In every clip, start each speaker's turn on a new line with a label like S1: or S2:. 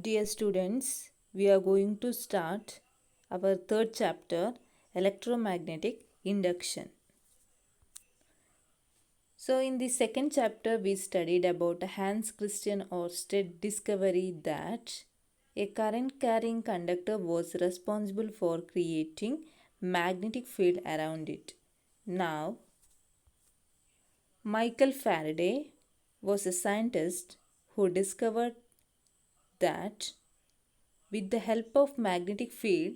S1: Dear students, we are going to start our third chapter, electromagnetic induction. So, in the second chapter, we studied about Hans Christian Ørsted discovery that a current carrying conductor was responsible for creating magnetic field around it. Now, Michael Faraday was a scientist who discovered that with the help of magnetic field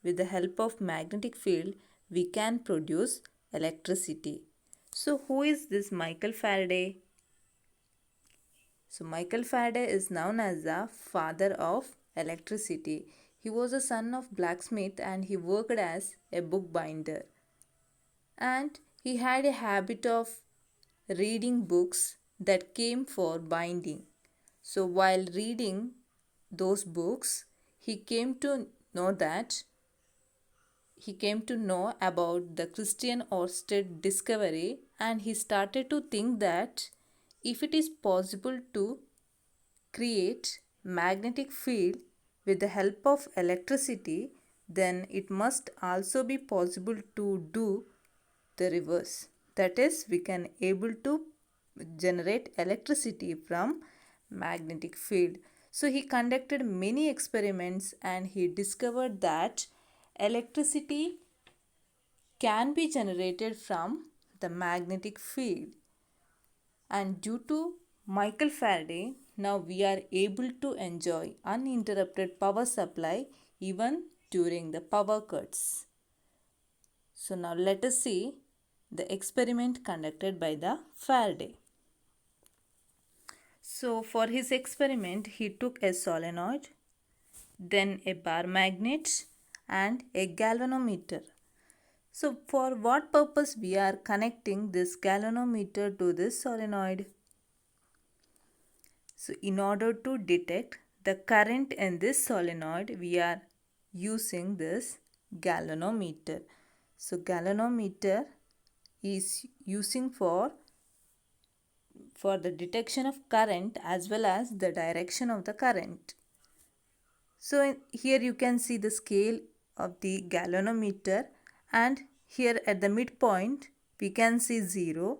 S1: with the help of magnetic field we can produce electricity. So who is this Michael Faraday? So Michael Faraday is known as the father of electricity. He was a son of blacksmith and he worked as a bookbinder, and he had a habit of reading books that came for binding. So while reading those books, he came to know that he came to know about the Christian Ørsted discovery, and he started to think that if it is possible to create magnetic field with the help of electricity, then it must also be possible to do the reverse. That is, we can able to generate electricity from magnetic field. So he conducted many experiments and he discovered that electricity can be generated from the magnetic field. And due to Michael Faraday, now we are able to enjoy uninterrupted power supply even during the power cuts. So now let us see the experiment conducted by the Faraday. So for his experiment, he took a solenoid, then a bar magnet and a galvanometer. So for what purpose we are connecting this galvanometer to this solenoid? So in order to detect the current in this solenoid, we are using this galvanometer. So galvanometer is using for the detection of current as well as the direction of the current. So here you can see the scale of the galvanometer, and here at the midpoint we can see 0.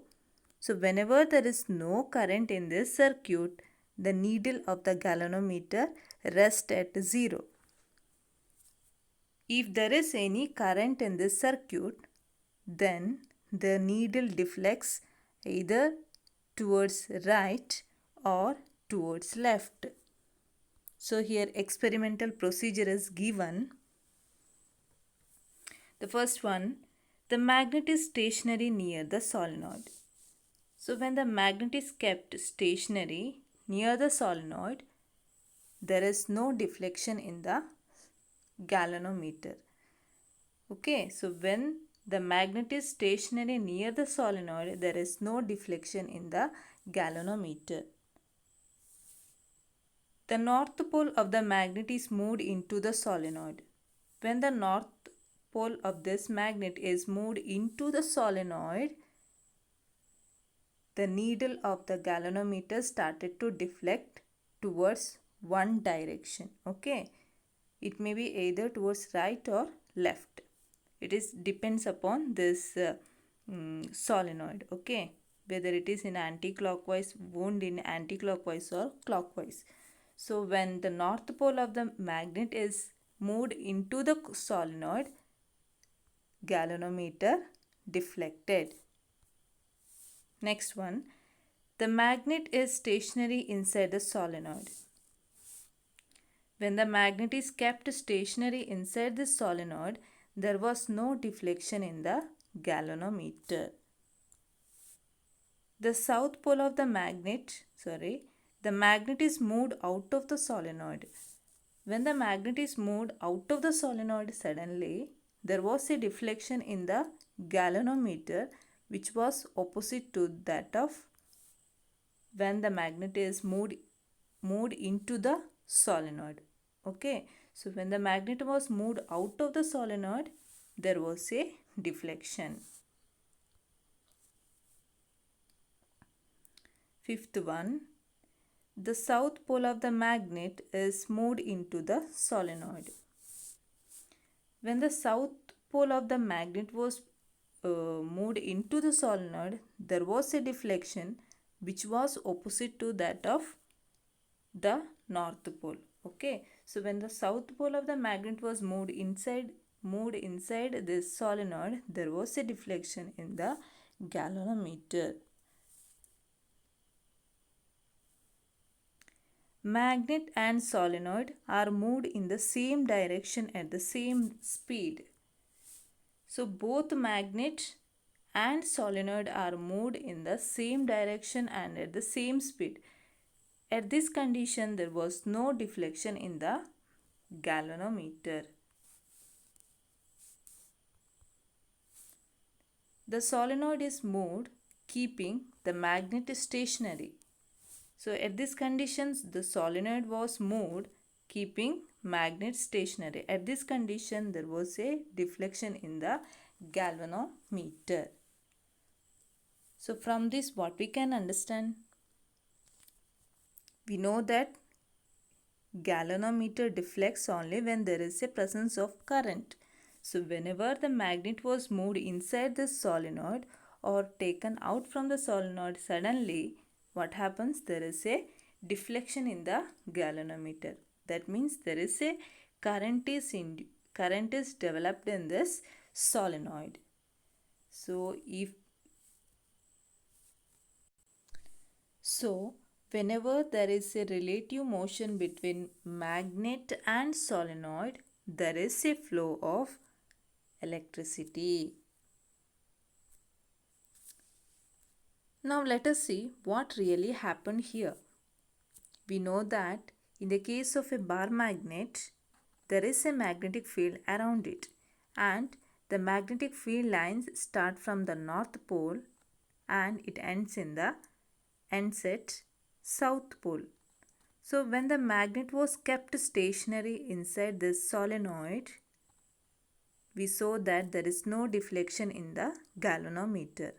S1: So whenever there is no current in this circuit, the needle of the galvanometer rests at 0. If there is any current in this circuit, then the needle deflects either towards right or towards left. So here experimental procedure is given. The first one, the magnet is stationary near the solenoid. So when the magnet is kept stationary near the solenoid, there is no deflection in the galvanometer. Okay, so when the magnet is stationary near the solenoid, there is no deflection in the galvanometer. The north pole of the magnet is moved into the solenoid. When the north pole of this magnet is moved into the solenoid, the needle of the galvanometer started to deflect towards one direction. Okay, it may be either towards right or left. It is depends upon this solenoid. Okay, whether it is in anti-clockwise, wound in anti-clockwise or clockwise. So when the north pole of the magnet is moved into the solenoid, galvanometer deflected. Next one, the magnet is stationary inside the solenoid. When the magnet is kept stationary inside the solenoid, there was no deflection in the galvanometer. The south pole of the magnet is moved out of the solenoid. When the magnet is moved out of the solenoid, suddenly there was a deflection in the galvanometer which was opposite to that of when the magnet is moved into the solenoid. Okay, so when the magnet was moved out of the solenoid, there was a deflection. Fifth one, the south pole of the magnet is moved into the solenoid. When the south pole of the magnet was moved into the solenoid, there was a deflection which was opposite to that of the north pole. Okay, so when the south pole of the magnet was moved inside this solenoid, there was a deflection in the galvanometer. Magnet and solenoid are moved in the same direction at the same speed. So both magnet and solenoid are moved in the same direction and at the same speed. At this condition, there was no deflection in the galvanometer. The solenoid is moved keeping the magnet stationary. So at these conditions, the solenoid was moved keeping magnet stationary. At this condition, there was a deflection in the galvanometer. So from this, what we can understand? We know that galvanometer deflects only when there is a presence of current. So whenever the magnet was moved inside the solenoid or taken out from the solenoid, suddenly what happens? There is a deflection in the galvanometer. That means there is a current is developed in this solenoid. So whenever there is a relative motion between magnet and solenoid, there is a flow of electricity. Now let us see what really happened here. We know that in the case of a bar magnet, there is a magnetic field around it, and the magnetic field lines start from the north pole and it ends at south pole. So when the magnet was kept stationary inside this solenoid, we saw that there is no deflection in the galvanometer.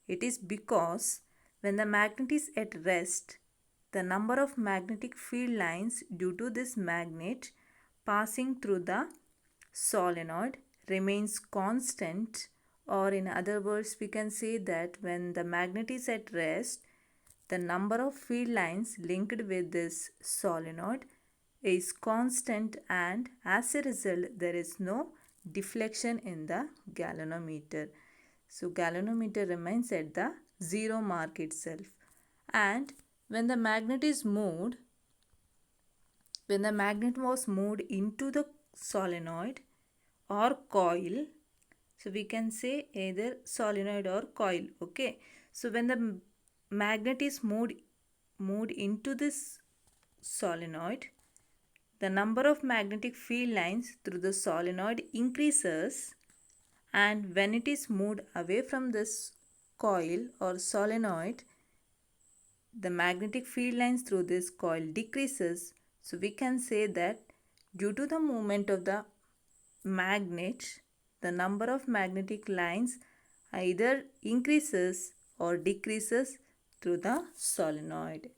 S1: It is because when the magnet is at rest, the number of magnetic field lines due to this magnet passing through the solenoid remains constant, or in other words, we can say that when the magnet is at rest, the number of field lines linked with this solenoid is constant, and as a result there is no deflection in the galvanometer. So galvanometer remains at the 0 mark itself. And when the magnet was moved into the solenoid or coil, so we can say either solenoid or coil. Okay, so when the magnet is moved into this solenoid, the number of magnetic field lines through the solenoid increases, and when it is moved away from this coil or solenoid, the magnetic field lines through this coil decreases. So we can say that due to the movement of the magnet, the number of magnetic lines either increases or decreases through the solenoid.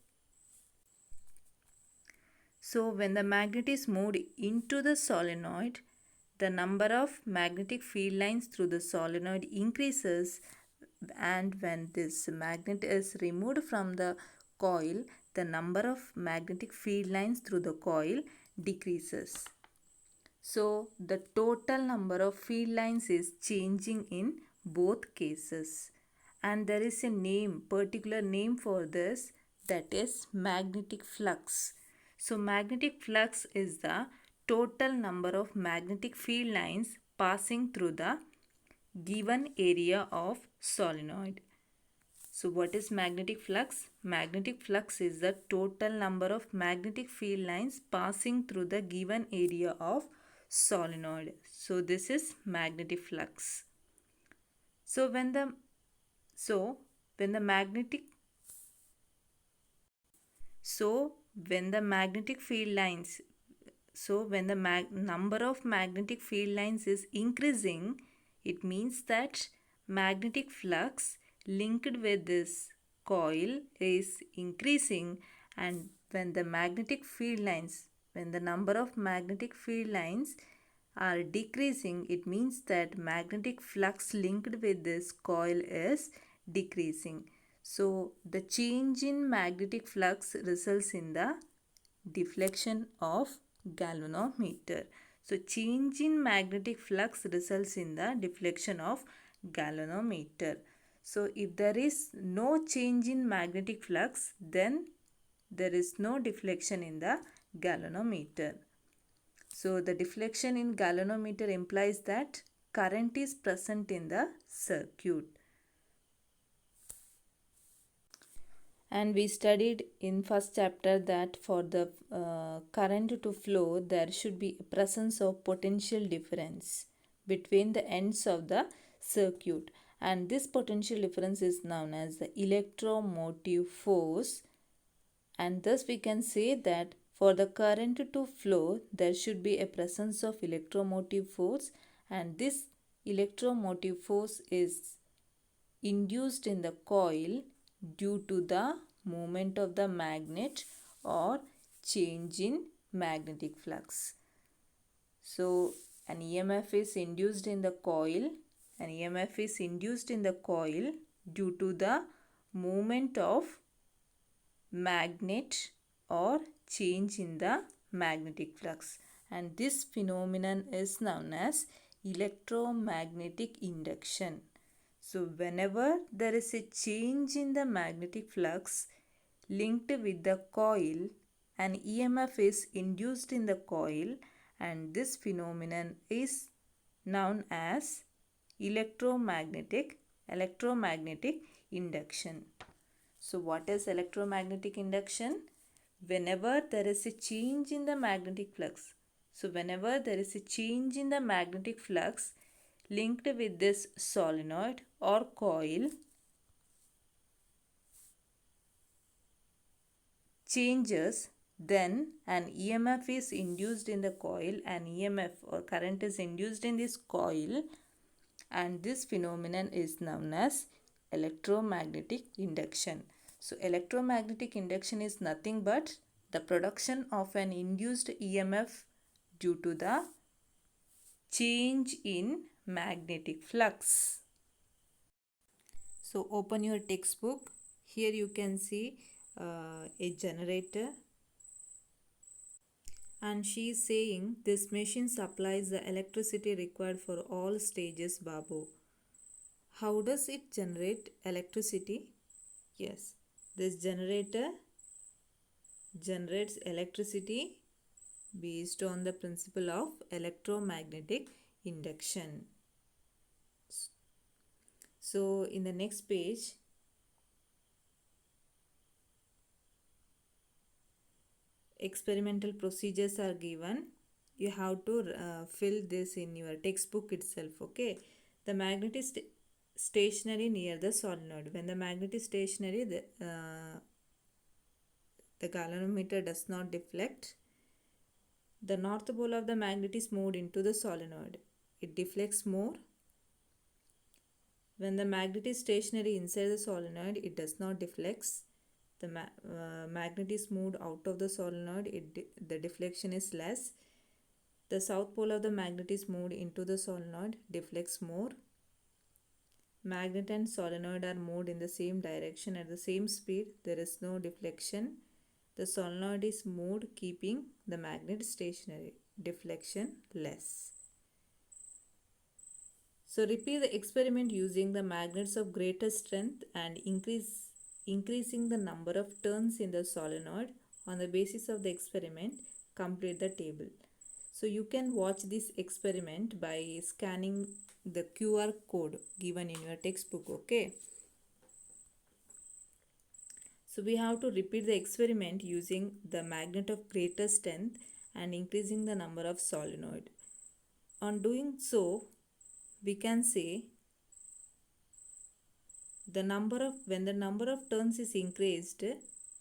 S1: So when the magnet is moved into the solenoid, the number of magnetic field lines through the solenoid increases, and when this magnet is removed from the coil, the number of magnetic field lines through the coil decreases. So the total number of field lines is changing in both cases, and there is a particular name for this, that is magnetic flux. So magnetic flux is the total number of magnetic field lines passing through the given area of solenoid. So what is magnetic flux? Magnetic flux is the total number of magnetic field lines passing through the given area of solenoid. So this is magnetic flux. So when the magnetic field lines, when the number of magnetic field lines is increasing, it means that magnetic flux linked with this coil is increasing, And when the number of magnetic field lines are decreasing, it means that magnetic flux linked with this coil is decreasing. So the change in magnetic flux results in the deflection of galvanometer. So change in magnetic flux results in the deflection of galvanometer. So if there is no change in magnetic flux, then there is no deflection in the galvanometer. So the deflection in galvanometer implies that current is present in the circuit. And we studied in first chapter that for the current to flow, there should be a presence of potential difference between the ends of the circuit, and this potential difference is known as the electromotive force. And thus we can say that for the current to flow, there should be a presence of electromotive force, and this electromotive force is induced in the coil due to the movement of the magnet or change in magnetic flux. So an EMF is induced in the coil. An EMF is induced in the coil due to the movement of magnet or change in the magnetic flux, and this phenomenon is known as electromagnetic induction. So whenever there is a change in the magnetic flux linked with the coil, an EMF is induced in the coil, and this phenomenon is known as electromagnetic induction. So what is electromagnetic induction? Whenever there is a change in the magnetic flux. So whenever there is a change in the magnetic flux linked with this solenoid or coil changes, then an EMF is induced in the coil. An EMF or current is induced in this coil, and this phenomenon is known as electromagnetic induction. So electromagnetic induction is nothing but the production of an induced EMF due to the change in magnetic flux. So open your textbook. Here you can see a generator, and she is saying this machine supplies the electricity required for all stages, Babu. How does it generate electricity? Yes, this generator generates electricity based on the principle of electromagnetic induction. So in the next page, experimental procedures are given. You have to fill this in your textbook itself. Okay, the magnet is stationary near the solenoid. When the magnet is stationary, the galvanometer does not deflect. The north pole of the magnet is moved into the solenoid. It deflects more. When the magnet is stationary inside the solenoid, it does not deflect. The magnet is moved out of the solenoid, the deflection is less. The south pole of the magnet is moved into the solenoid, deflects more. Magnet and solenoid are moved in the same direction at the same speed, there is no deflection. The solenoid is moved keeping the magnet stationary, deflection less. So repeat the experiment using the magnets of greater strength and increasing the number of turns in the solenoid. On the basis of the experiment, complete the table. So you can watch this experiment by scanning the QR code given in your textbook. Okay. So we have to repeat the experiment using the magnet of greater strength and increasing the number of solenoid. On doing so, we can say when the number of turns is increased,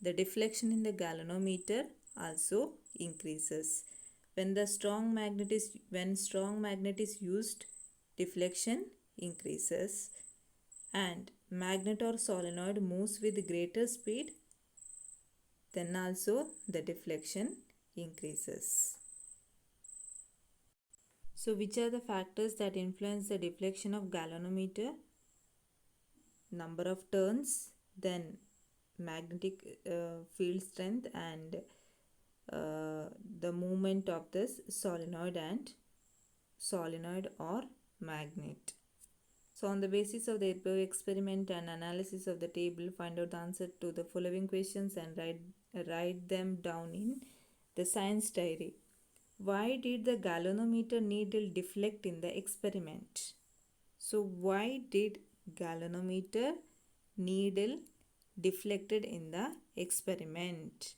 S1: the deflection in the galvanometer also increases. When strong magnet is used, deflection increases, and magnet or solenoid moves with greater speed, then also the deflection increases. So which are the factors that influence the deflection of galvanometer? Number of turns, then magnetic field strength, and the movement of this solenoid or magnet. So on the basis of the above experiment and analysis of the table, find out the answer to the following questions and write them down in the science diary. Why did the galvanometer needle deflect in the experiment? So why did galvanometer needle deflected in the experiment?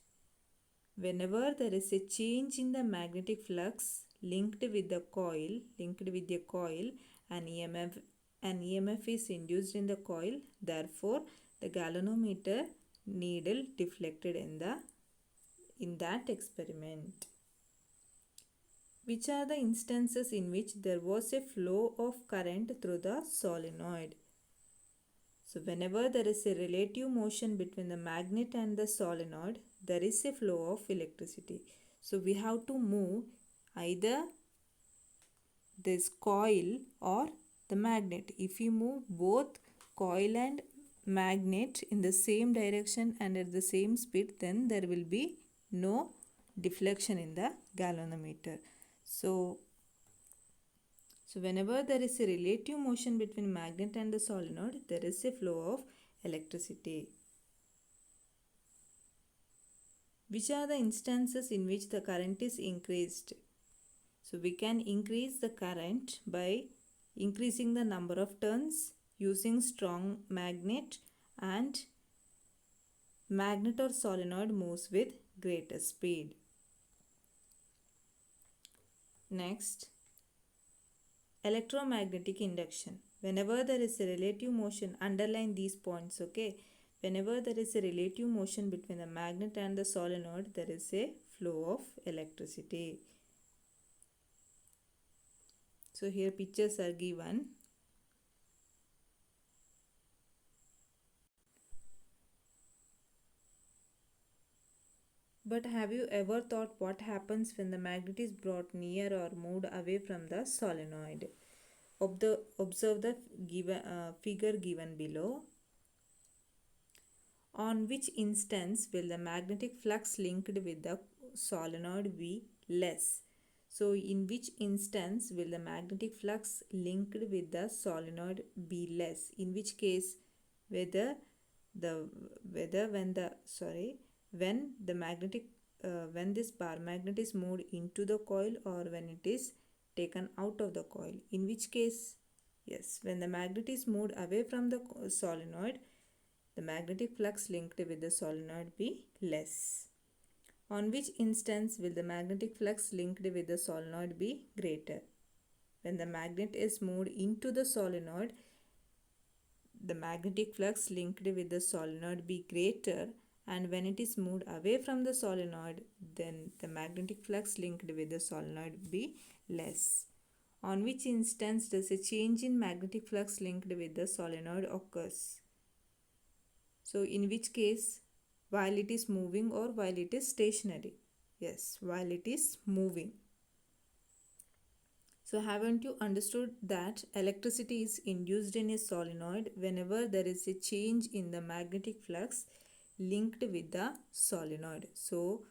S1: Whenever there is a change in the magnetic flux linked with a coil, an EMF is induced in the coil. Therefore, the galvanometer needle deflected in that experiment. Which are the instances in which there was a flow of current through the solenoid? So whenever there is a relative motion between the magnet and the solenoid, there is a flow of electricity. So we have to move either this coil or the magnet. If we move both coil and magnet in the same direction and at the same speed, then there will be no deflection in the galvanometer. So whenever there is a relative motion between magnet and the solenoid, there is a flow of electricity. Which are the instances in which the current is increased? So we can increase the current by increasing the number of turns, using strong magnet, and magnet or solenoid moves with greater speed. Next, electromagnetic induction. Whenever there is a relative motion, underline these points, okay? Whenever there is a relative motion between the magnet and the solenoid, there is a flow of electricity. So here pictures are given. But have you ever thought what happens when the magnet is brought near or moved away from the solenoid? Observe the figure given below. On which instance will the magnetic flux linked with the solenoid be less? So in which instance will the magnetic flux linked with the solenoid be less? In which case, when this bar magnet is moved into the coil or when it is taken out of the coil. In which case, yes, when the magnet is moved away from the solenoid, the magnetic flux linked with the solenoid be less. On which instance will the magnetic flux linked with the solenoid be greater? When the magnet is moved into the solenoid, the magnetic flux linked with the solenoid be greater, and when it is moved away from the solenoid, then the magnetic flux linked with the solenoid be less. On which instance does a change in magnetic flux linked with the solenoid occurs? So in which case, while it is moving or while it is stationary? Yes, while it is moving. So haven't you understood that electricity is induced in a solenoid whenever there is a change in the magnetic flux linked with the solenoid? So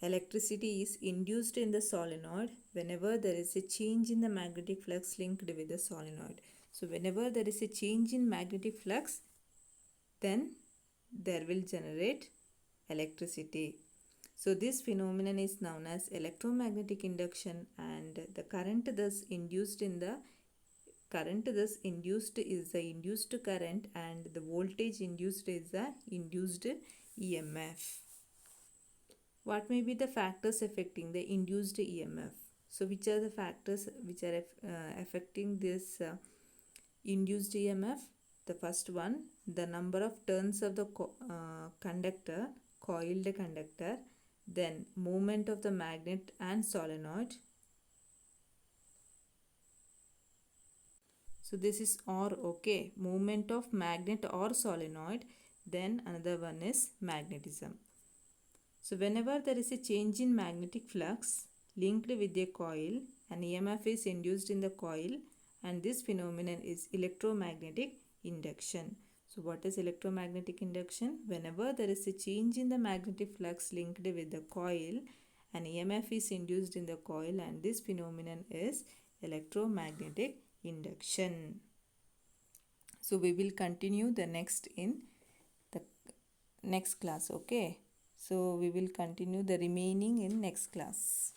S1: electricity is induced in the solenoid whenever there is a change in the magnetic flux linked with the solenoid. So whenever there is a change in magnetic flux, then there will generate electricity. So this phenomenon is known as electromagnetic induction, and the current thus induced is the induced current, and the voltage induced is the induced EMF. What may be the factors affecting the induced EMF? So which are the factors which are affecting this induced EMF? The first one, the number of turns of the coiled conductor, then movement of the magnet and solenoid. So this is OR, okay, movement of magnet or solenoid. Then another one is magnetism. So whenever there is a change in magnetic flux linked with a coil, an EMF is induced in the coil, and this phenomenon is electromagnetic induction. So what is electromagnetic induction? Whenever there is a change in the magnetic flux linked with the coil, an EMF is induced in the coil, and this phenomenon is electromagnetic induction. So we will continue the next in the next class. Okay, so we will continue the remaining in next class.